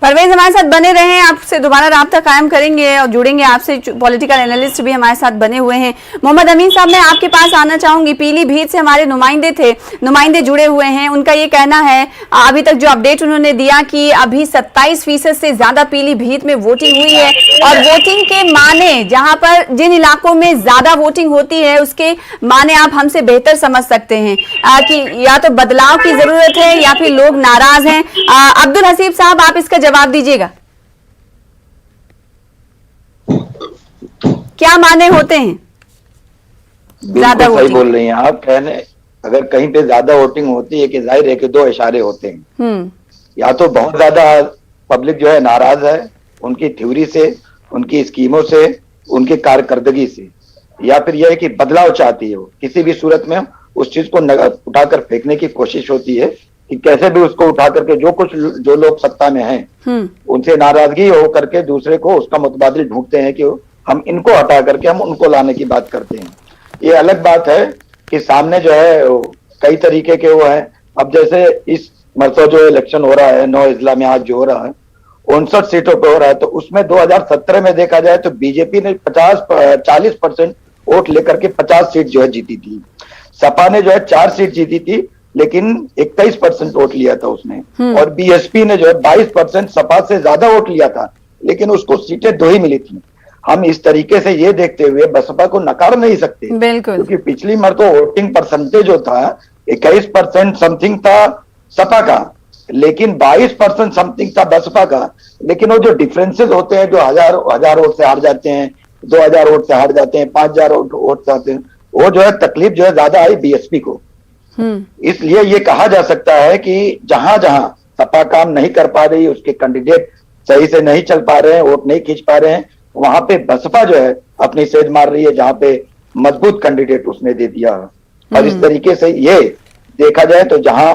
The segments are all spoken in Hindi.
परवेज हमारे साथ बने रहे, आपसे दोबारा राब्ता कायम करेंगे और जुड़ेंगे आपसे। पॉलिटिकल एनालिस्ट भी हमारे साथ बने हुए हैं। मोहम्मद अमीन साहब, मैं आपके पास आना चाहूंगी। पीलीभीत से हमारे नुमाइंदे जुड़े हुए हैं। उनका ये कहना है, अभी तक जो अपडेट उन्होंने दिया कि अभी 27% से ज्यादा पीलीभीत में वोटिंग हुई है और वोटिंग के माने, जहां पर जिन इलाकों में ज्यादा वोटिंग होती है उसके माने आप हमसे बेहतर समझ सकते हैं कि या तो बदलाव की जरूरत है या फिर लोग नाराज हैं। अब्दुल हसीब साहब, आप इसका जवाब दीजिएगा, क्या माने होते हैं ज्यादा वोटिंग? सही बोल रही हैं आप। कहने अगर कहीं पे ज्यादा वोटिंग होती है कि जाहिर है कि दो इशारे होते हैं, या तो बहुत ज्यादा पब्लिक जो है नाराज है उनकी थ्योरी से, उनकी स्कीमों से, उनकी कारकर्दगी से, या फिर यह है कि बदलाव चाहती है वो। किसी भी सूरत में उस चीज को उठाकर फेंकने की कोशिश होती है कि कैसे भी उसको उठा करके जो लोग सत्ता में हैं उनसे नाराजगी हो करके दूसरे को उसका मुतबादिल ढूंढते हैं कि हम इनको हटा करके हम उनको लाने की बात करते हैं। ये अलग बात है कि सामने जो है कई तरीके के वो है। अब जैसे इस मरतबा जो इलेक्शन हो रहा है 9 अजला में आज जो हो रहा है 59 सीटों पे हो रहा है, तो उसमें 2017 में देखा जाए तो बीजेपी ने 40% वोट लेकर के 50 सीट जो है जीती थी। सपा ने जो है 4 सीट जीती थी लेकिन 21% वोट लिया था उसने, और बीएसपी ने जो है 22%, सपा से ज्यादा वोट लिया था लेकिन उसको सीटें 2 ही मिली थी। हम इस तरीके से ये देखते हुए बसपा को नकार नहीं सकते, क्योंकि पिछली बार तो वोटिंग परसेंटेज जो था 21% समथिंग था सपा का, लेकिन 22% समथिंग था बसपा का। लेकिन वो जो डिफरेंसेस होते हैं, जो हजार वोट से हार जाते हैं, 2000 वोट से हार जाते हैं, 5000 वोट से आते हैं, वो जो है तकलीफ जो है ज्यादा आई बीएसपी को। इसलिए ये कहा जा सकता है कि जहां जहां सपा काम नहीं कर पा रही, उसके कैंडिडेट सही से नहीं चल पा रहे हैं, वोट नहीं खींच पा रहे हैं, वहां पे बसपा जो है अपनी सेध मार रही है जहां पे मजबूत कैंडिडेट उसने दे दिया। और इस तरीके से ये देखा जाए तो जहां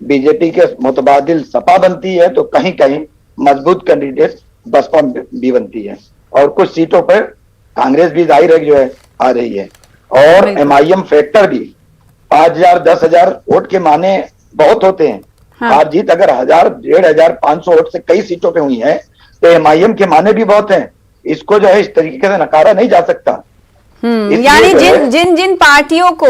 बीजेपी के मुतबादिल सपा बनती है तो कहीं कहीं मजबूत कैंडिडेट बसपा भी बनती है, और कुछ सीटों पर कांग्रेस भी जाहिर है जो है आ रही है, और एमआईएम फैक्टर भी 5000 10,000 वोट के माने बहुत होते हैं। हार जीत अगर 1000 1500 500 वोट से कई सीटों पे हुई है तो एमआईएम के माने भी बहुत हैं। इसको जो है इस तरीके से नकारा नहीं जा सकता। यानी जिन पार्टियों को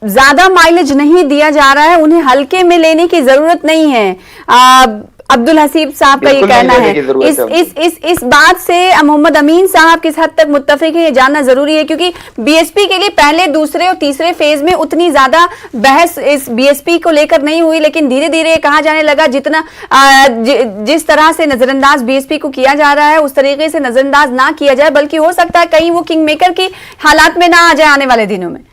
ज्यादा माइलेज नहीं दिया जा रहा है उन्हें हल्के में लेने की जरूरत नहीं है। अब्दुल हसीब साहब का ये कहना है। इस बात से मोहम्मद अमीन साहब किस हद तक मुत्तफिक है ये जानना जरूरी है, क्योंकि बीएसपी के लिए पहले, दूसरे और तीसरे फेज में उतनी ज्यादा बहस इस बीएसपी को लेकर नहीं हुई, लेकिन धीरे धीरे कहा जाने लगा जितना जिस तरह से नजरअंदाज बीएसपी को किया जा रहा है उस तरीके से नजरअंदाज ना किया जाए, बल्कि हो सकता है कहीं वो किंग मेकर की हालात में ना आ जाए आने वाले दिनों में।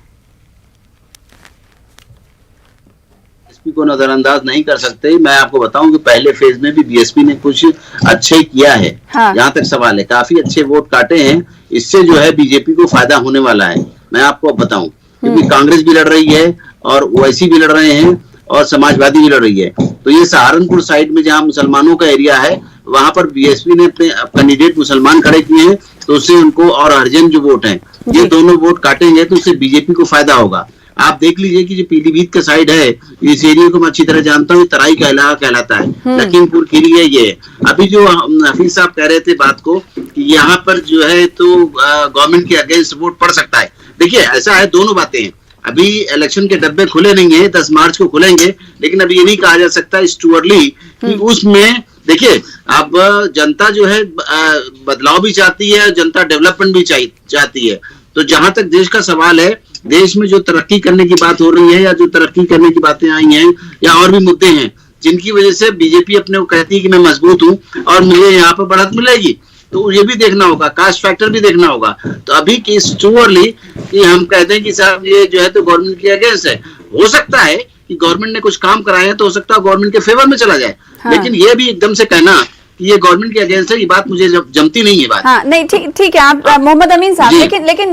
को नजरअंदाज नहीं कर सकते। मैं आपको बताऊं कि पहले फेज में भी बीएसपी ने कुछ अच्छे किया है। जहां तक सवाल है, काफी अच्छे वोट काटे हैं, इससे जो है बीजेपी को फायदा होने वाला है। मैं आपको अब बताऊं, क्योंकि कांग्रेस भी लड़ रही है और ओवैसी भी लड़ रहे हैं और समाजवादी भी लड़ रही है। तो ये सहारनपुर साइड में जहां मुसलमानों का एरिया है वहां पर बीएसपी ने अपने कैंडिडेट मुसलमान खड़े किए हैं, तो उससे उनको, और हरिजन जो वोट है, ये दोनों वोट काटेंगे तो उससे बीजेपी को फायदा होगा। आप देख लीजिए कि जो पीलीभीत का साइड है, इस एरिया को मैं अच्छी तरह जानता हूँ, तराई का इलाका कहलाता है, लखीमपुर खीरी है ये। अभी जो हफीज साहब कह रहे थे बात को कि यहाँ पर जो है तो गवर्नमेंट के अगेंस्ट वोट पड़ सकता है। देखिए ऐसा है, दोनों बातें हैं। अभी इलेक्शन के डब्बे खुले नहीं है, 10 मार्च को खुलेंगे, लेकिन अभी ये नहीं कहा जा सकता इट्स टू अर्ली कि उसमें, देखिए अब जनता जो है बदलाव भी चाहती है, जनता डेवलपमेंट भी चाहती है। तो जहां तक देश का सवाल है, देश में जो तरक्की करने की बात हो रही है या जो तरक्की करने की बातें आई हैं या और भी मुद्दे हैं जिनकी वजह से बीजेपी अपने को कहती है कि मैं मजबूत हूं और मुझे यहाँ पर बढ़त मिलेगी, तो ये भी देखना होगा, कास्ट फैक्टर भी देखना होगा। तो अभी की टू अर्ली कि हम कहते हैं कि साहब ये जो है तो गवर्नमेंट के अगेंस्ट है। हो सकता है कि गवर्नमेंट ने कुछ काम कराए हैं तो हो सकता है गवर्नमेंट के फेवर में चला जाए, लेकिन ये भी एकदम से कहना कि ये गवर्नमेंट के अगेंस्ट है, ये बात मुझे जमती नहीं है बात। हाँ, नहीं, ठीक है आप मोहम्मद अमीन साहब,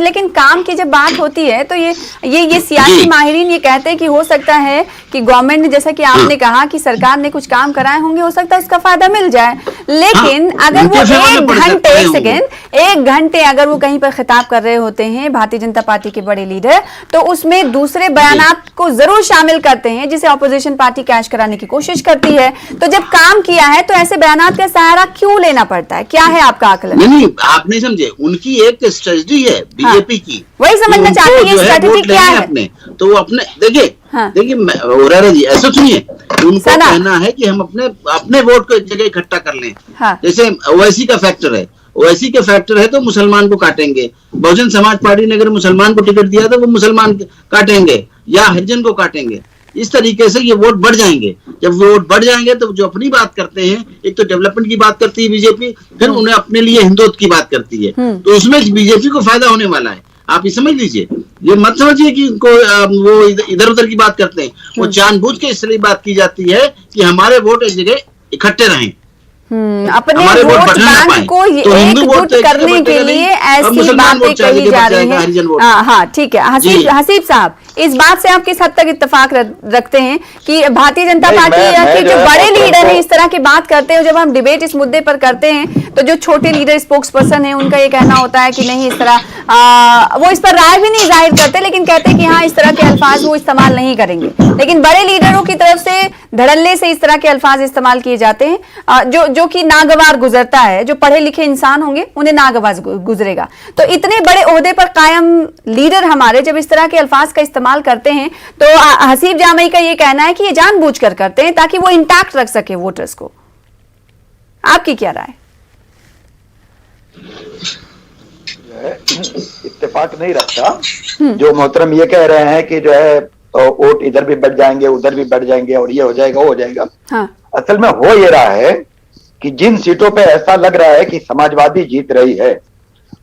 लेकिन काम की जब बात होती है तो ये सियासी माहिरीन ये कहते हैं कि हो सकता है कि गवर्नमेंट ने, जैसा कि आपने कहा कि सरकार ने कुछ काम कराए होंगे, हो सकता है उसका फायदा मिल जाए, लेकिन अगर वो एक घंटे अगर वो कहीं पर खिताब कर रहे होते हैं भारतीय जनता पार्टी के बड़े लीडर, तो उसमें दूसरे बयानात को जरूर शामिल करते हैं जिसे ऑपोजिशन पार्टी कैश कराने की कोशिश करती है। तो जब काम किया है तो ऐसे बयानात का सहारा क्यों लेना पड़ता है? क्या है आपका आकलन? नहीं, आप नहीं समझे, उनकी एक स्ट्रेटजी है बीजेपी की, वही समझना चाहती है स्ट्रेटजी क्या है अपने, तो वो अपने देखिए जी ऐसा सुनिए, उनको कहना है कि हम अपने वोट को एक जगह इकट्ठा कर लें। जैसे ओवैसी का फैक्टर है, ओवैसी के फैक्टर है तो मुसलमान को काटेंगे, बहुजन समाज पार्टी ने अगर मुसलमान को टिकट दिया तो वो मुसलमान काटेंगे या हरिजन को काटेंगे, इस तरीके से ये वोट बढ़ जाएंगे। जब वोट बढ़ जाएंगे तो जो अपनी बात करते हैं, एक तो डेवलपमेंट की बात करती है बीजेपी, फिर उन्हें अपने लिए हिंदुत्व की बात करती है, तो उसमें बीजेपी को फायदा होने वाला है। आप ये समझ लीजिए, ये मत समझिए कि वो इधर उधर की बात करते हैं, वो जानबूझ के इसलिए बात की जाती है कि हमारे वोट एक जगह इकट्ठे रहें, अपने वोट बैंक को एकजुट करने के लिए ऐसी बातें कही जा रही हैं। हाँ, ठीक है हसीब साहब, इस बात से आप किस हद तक इत्तेफाक रखते हैं कि भारतीय जनता पार्टी के जो बड़े लीडर हैं इस तरह की बात करते हैं? जब हम डिबेट इस मुद्दे पर करते हैं तो जो छोटे लीडर स्पोक्स पर्सन है उनका ये कहना होता है कि नहीं, इस तरह वो इस पर राय भी नहीं जाहिर करते, लेकिन कहते हैं कि हाँ, इस तरह के अल्फाज वो इस्तेमाल नहीं करेंगे। लेकिन बड़े लीडरों की तरफ से धड़ल्ले से इस तरह के अल्फाज इस्तेमाल किए जाते हैं जो कि नागवार गुजरता है। जो पढ़े लिखे इंसान होंगे उन्हें नागवार गुजरेगा। तो इतने बड़े ओहदे पर कायम लीडर हमारे जब इस तरह के अल्फाज का इस्तेमाल करते हैं तो हसीब जामई का ये कहना है कि ये जानबूझकर करते हैं ताकि वो इंटैक्ट रख सके वोटर्स को। आपकी क्या राय? इत्तेफाक नहीं रखता। जो मोहतरम ये कह रहे हैं कि जो है वोट इधर भी बढ़ जाएंगे, उधर भी बढ़ जाएंगे और ये हो जाएगा, वो हो जाएगा। हाँ। असल में हो ये रहा है कि जिन सीटों पे ऐसा लग रहा है कि समाजवादी जीत रही है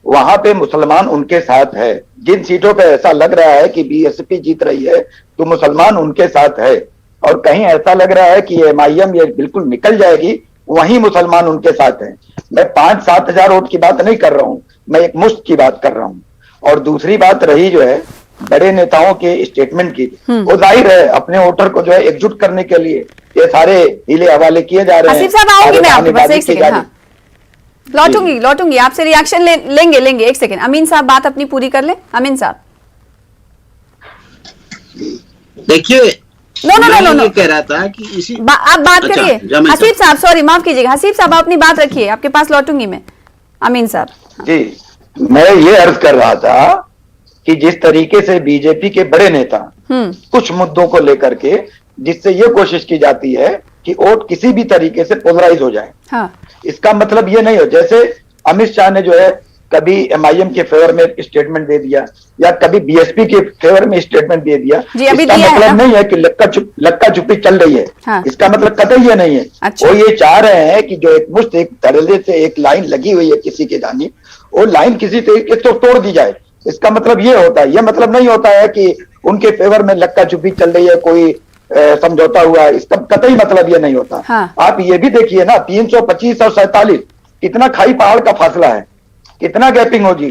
वहां पे मुसलमान उनके साथ है। जिन सीटों पे ऐसा लग रहा है कि बीएसपी जीत रही है तो मुसलमान उनके साथ है। और कहीं ऐसा लग रहा है कि एमआईएम ये बिल्कुल निकल जाएगी, वहीं मुसलमान उनके साथ हैं। मैं 5-7 हजार वोट की बात नहीं कर रहा हूं, मैं एक मुश्त की बात कर रहा हूं। और दूसरी बात रही जो है बड़े नेताओं के स्टेटमेंट की, वो जाहिर है अपने वोटर को जो है एकजुट करने के लिए ये सारे हीले हवाले किए जा रहे हैं। लौटूंगी आपसे रिएक्शन लेंगे। एक सेकंड, अमीन साहब बात अपनी पूरी कर ले। अमीन साहब देखिए, नो कह रहा था कि इसी आप बात करिए। हसीब साहब, सॉरी माफ कीजिएगा, हसीब साहब आप अपनी बात रखिए, आपके पास लौटूंगी मैं। अमीन साहब जी, मैं ये अर्ज कर रहा था कि जिस तरीके से बीजेपी के बड़े नेता कुछ मुद्दों को लेकर के जिससे ये कोशिश की जाती है कि वोट किसी भी तरीके से पोलराइज हो जाए। हाँ। इसका मतलब ये नहीं हो, जैसे अमित शाह ने जो है कभी एमआईएम के फेवर में स्टेटमेंट दे दिया या कभी बीएसपी के फेवर में स्टेटमेंट दे दिया। इसका मतलब नहीं है कि लक्का छुपी चल रही है। हाँ। इसका मतलब कतई ये नहीं है। अच्छा। वो ये चाह रहे हैं कि जो एक मुश्त एक धड़ल्ले से एक लाइन लगी हुई है किसी की जानी, वो लाइन किसी तरीके से तोड़ दी जाए। इसका मतलब ये होता है, यह मतलब नहीं होता है कि उनके फेवर में लक्का छुपी चल रही है, कोई समझौता हुआ। इसका कतई मतलब ये नहीं होता। हाँ। आप ये भी देखिए ना, 325 और 47 कितना खाई पहाड़ का फासला है, कितना गैपिंग होगी।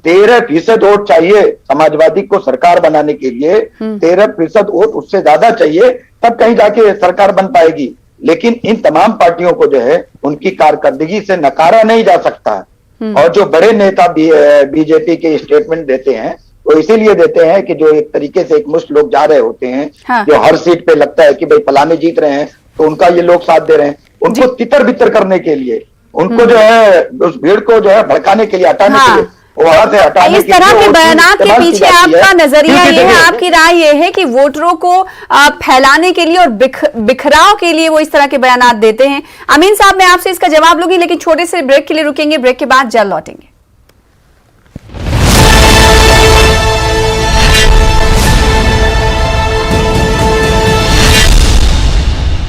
13% वोट चाहिए समाजवादी को सरकार बनाने के लिए, 13% वोट उससे ज्यादा चाहिए, तब कहीं जाके सरकार बन पाएगी। लेकिन इन तमाम पार्टियों को जो है उनकी कारकर्दगी से नकारा नहीं जा सकता। और जो बड़े नेता बीजेपी के स्टेटमेंट देते हैं वो इसीलिए देते हैं कि जो एक तरीके से एक मुश्त लोग जा रहे होते हैं। हाँ। जो हर सीट पे लगता है कि भाई फलाने जीत रहे हैं तो उनका ये लोग साथ दे रहे हैं, उनको तितर बितर करने के लिए, उनको जो है उस भीड़ को जो है भड़काने के लिए, हटाने के लिए, वहां से हटाने इस तरह के बयानात के पीछे आपका नजरिया ये है, आपकी राय ये है कि वोटरों को फैलाने के लिए और बिखराव के लिए वो इस तरह के बयानात देते हैं। अमीन साहब मैं आपसे इसका जवाब लूंगी, लेकिन छोटे से ब्रेक के लिए रुकेंगे, ब्रेक के बाद जल्द लौटेंगे।